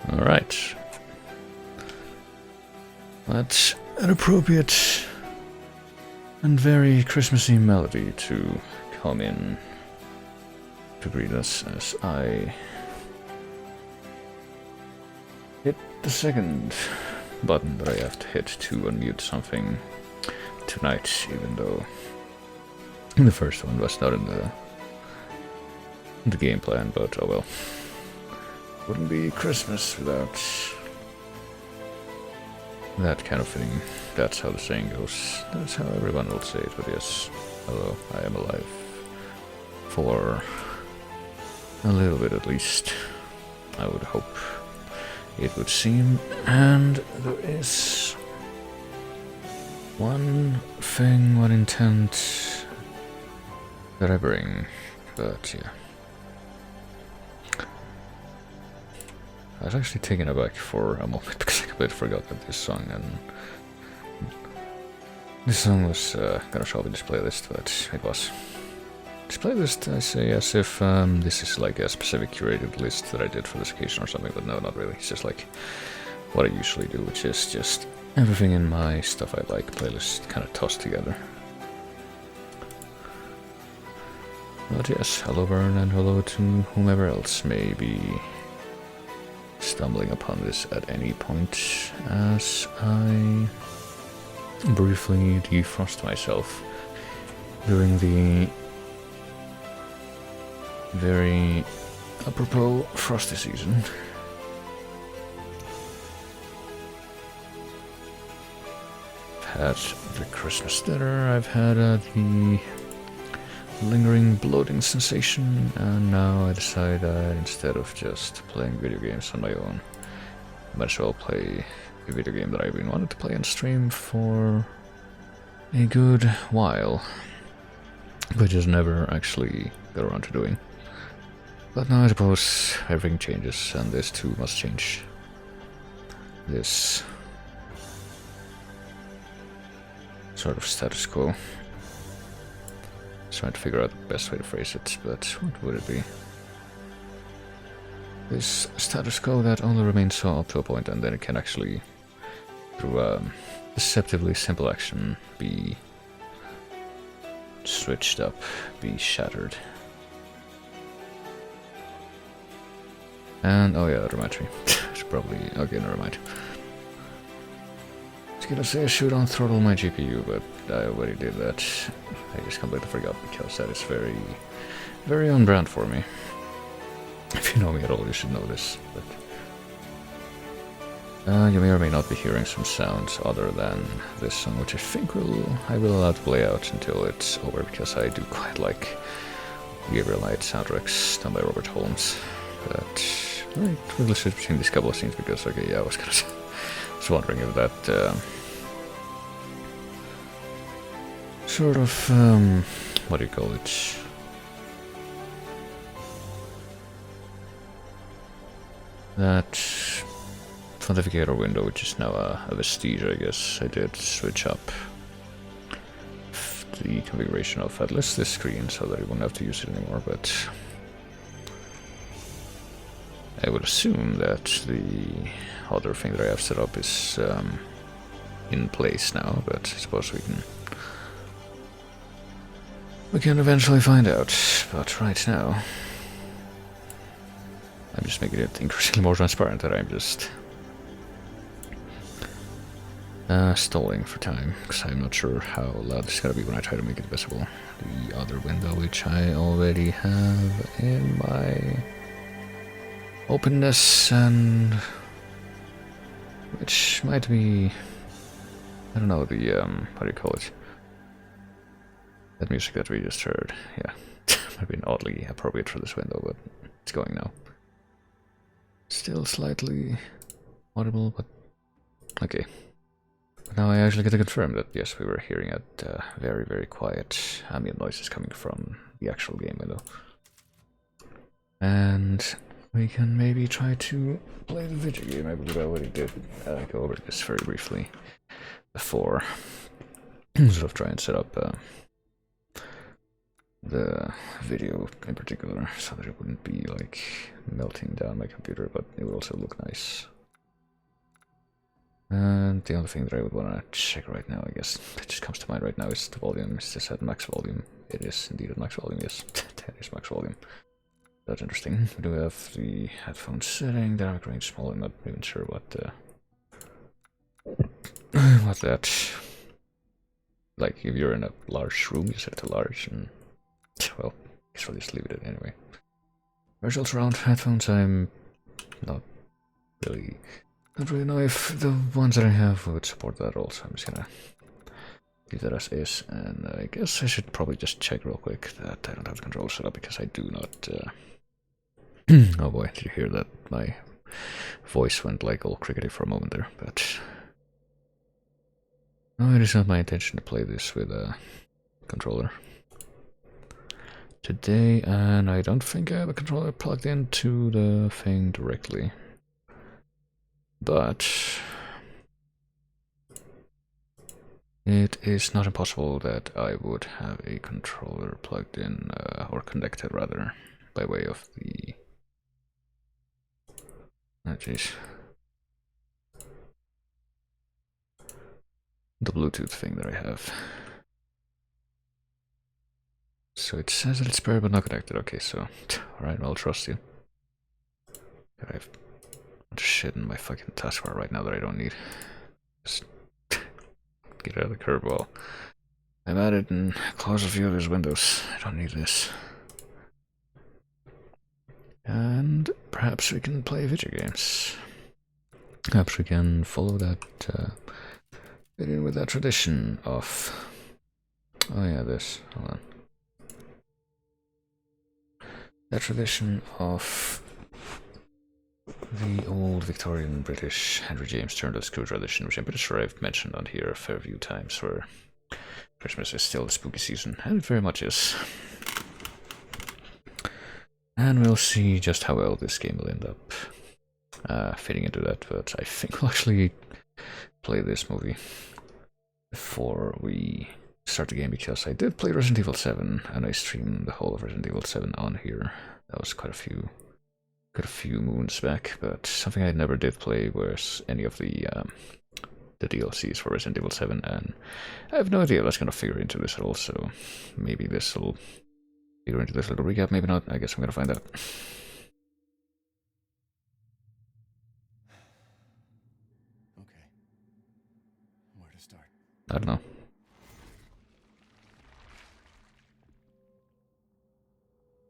Alright. That's an appropriate and very Christmassy melody to come in to greet us as I hit the second button that I have to hit to unmute something tonight, even though the first one was not in the game plan, but oh well. Wouldn't be Christmas without that kind of thing. That's how the saying goes. That's how everyone will say it, but yes, hello, I am alive. For a little bit at least, I would hope it would seem. And there is one thing, one intent that I bring, but yeah. I was actually taken aback for a moment because I completely forgot that this song was gonna show up in this playlist, but it was. This playlist, I say as if this is like a specific curated list that I did for this occasion or something, but no, not really. It's just like what I usually do, which is just everything in my stuff I like playlist kind of tossed together. But yes, hello Vern, and hello to whomever else may be stumbling upon this at any point as I briefly defrost myself during the very apropos frosty season. I've had the Christmas dinner, I've had the lingering bloating sensation, and now I decide that instead of just playing video games on my own, I might as well play a video game that I've been wanting to play on stream for a good while, but just never actually got around to doing. But now I suppose everything changes, and this too must change. This sort of status quo. Trying to figure out the best way to phrase it, but what would it be? This status quo that only remains so up to a point, and then it can actually, through a deceptively simple action, be switched up, be shattered. And oh yeah, that reminds me. It's probably okay. Never mind. I was gonna say I should unthrottle my GPU, but I already did that. I just completely forgot because that is very, very on brand for me. If you know me at all, you should know this. But you may or may not be hearing some sounds other than this song, which I think I will allow to play out until it's over, because I do quite like Gabriel Knight soundtracks done by Robert Holmes. But I really switch between these couple of scenes because, okay, yeah, I was wondering if that sort of what do you call it? That pontificator window, which is now a vestige, I guess. I did switch up the configuration of at least this screen so that I won't have to use it anymore, but I would assume that the other thing that I have set up is in place now, but I suppose we can eventually find out. But right now, I'm just making it increasingly more transparent that I'm just stalling for time, because I'm not sure how loud this is gonna be when I try to make it visible. The other window, which I already have in my openness, and which might be, I don't know, the how do you call it? That music that we just heard, yeah, might have been oddly appropriate for this window, but it's going now. Still slightly audible, but okay. But now I actually get to confirm that yes, we were hearing at very, very quiet ambient noises coming from the actual game window. And we can maybe try to play the video game. I believe I already did go over this very briefly before. Sort of try and set up the video in particular, so that it wouldn't be like melting down my computer, but it would also look nice. And the only thing that I would want to check right now, I guess, that just comes to mind right now is the volume. Is this at max volume? It is indeed at max volume, yes. That is max volume. That's interesting. We do have the headphone setting, dynamic range small. I'm not even sure what what's that. Like, if you're in a large room, you set it to large, and well, I guess I'll just leave it at anyway. Virtual surround headphones, I'm not really know if the ones that I have would support that also. I'm just gonna leave that as is, and I guess I should probably just check real quick that I don't have the controller set up, because I do not. Oh boy, did you hear that? My voice went like all crickety for a moment there, but no, it is not my intention to play this with a controller today, and I don't think I have a controller plugged into the thing directly. But it is not impossible that I would have a controller plugged in, or connected rather, by way of the... Oh jeez. The Bluetooth thing that I have. So it says that it's paired but not connected. Okay, so... Alright, I'll trust you. I have a bunch of shit in my fucking taskbar right now that I don't need. Just get out of the curb while I'm at it and close a few of these windows. I don't need this. And perhaps we can play video games. Perhaps we can follow that, fit in with that tradition of... Oh yeah, this. Hold on. That tradition of the old Victorian British Henry James turned the screw tradition, which I'm pretty sure I've mentioned on here a fair few times, where Christmas is still the spooky season, and it very much is. And we'll see just how well this game will end up fitting into that, but I think we'll actually play this movie before we start the game, because I did play Resident Evil 7, and I streamed the whole of Resident Evil 7 on here. That was quite a few moons back, but something I never did play was any of the DLCs for Resident Evil 7, and I have no idea if that's going to figure into this at all, so maybe this will figure into this little recap, maybe not. I guess I'm going to find out. Okay. Where to start? I don't know.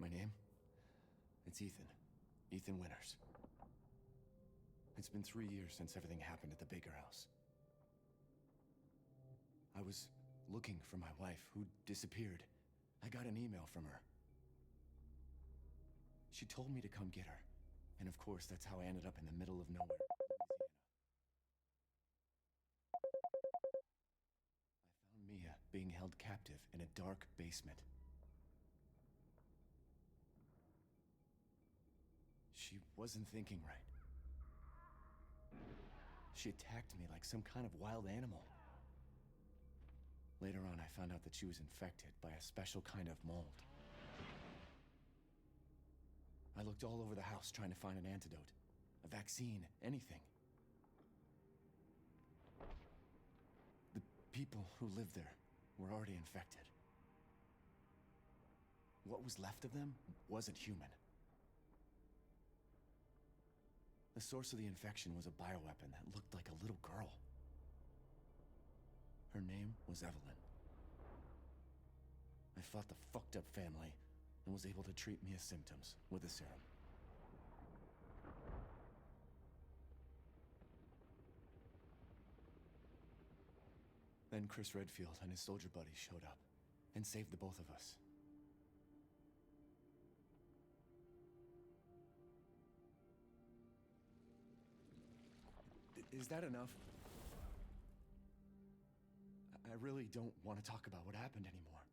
My name? It's Ethan. Ethan Winters. It's been 3 years since everything happened at the Baker house. I was looking for my wife, who disappeared. I got an email from her. She told me to come get her. And of course, that's how I ended up in the middle of nowhere, Louisiana. I found Mia being held captive in a dark basement. She wasn't thinking right. She attacked me like some kind of wild animal. Later on, I found out that she was infected by a special kind of mold. I looked all over the house trying to find an antidote, a vaccine, anything. The people who lived there were already infected. What was left of them wasn't human. The source of the infection was a bioweapon that looked like a little girl. Her name was Evelyn. I fought the fucked up family and was able to treat Mia's symptoms with a serum. Then Chris Redfield and his soldier buddies showed up and saved the both of us. Is that enough? I really don't want to talk about what happened anymore.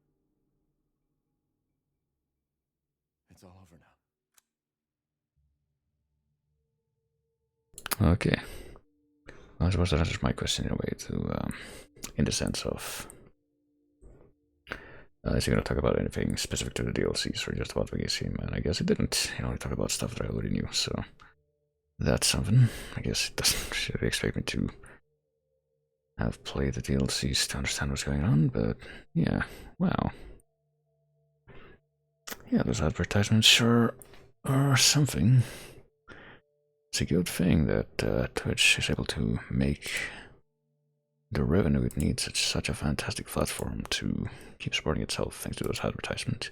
It's all over now. Okay. I suppose that answers my question in a way, to, in the sense of Is he gonna talk about anything specific to the DLCs or just about the game? And I guess it didn't. He only talked about stuff that I already knew, so that's something. I guess it doesn't should expect me to have played the DLCs to understand what's going on, but yeah, wow. Yeah, those advertisements sure are something. It's a good thing that Twitch is able to make the revenue it needs. It's such a fantastic platform to keep supporting itself thanks to those advertisements.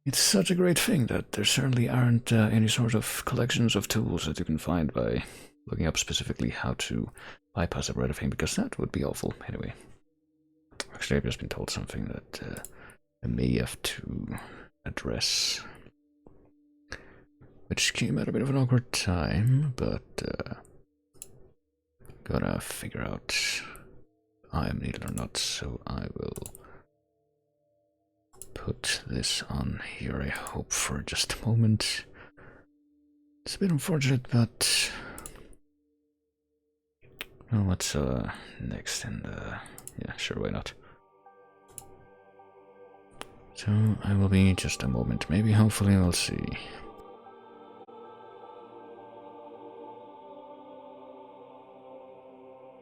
It's such a great thing that there certainly aren't any sort of collections of tools that you can find by looking up specifically how to bypass a red thing, because that would be awful anyway. Actually, I've just been told something that I may have to address, which came at a bit of an awkward time, but gotta figure out if I am needed or not, so I will put this on here, I hope, for just a moment. It's a bit unfortunate, but well, what's next? And yeah, sure, why not? So I will be just a moment, maybe, hopefully, we'll see.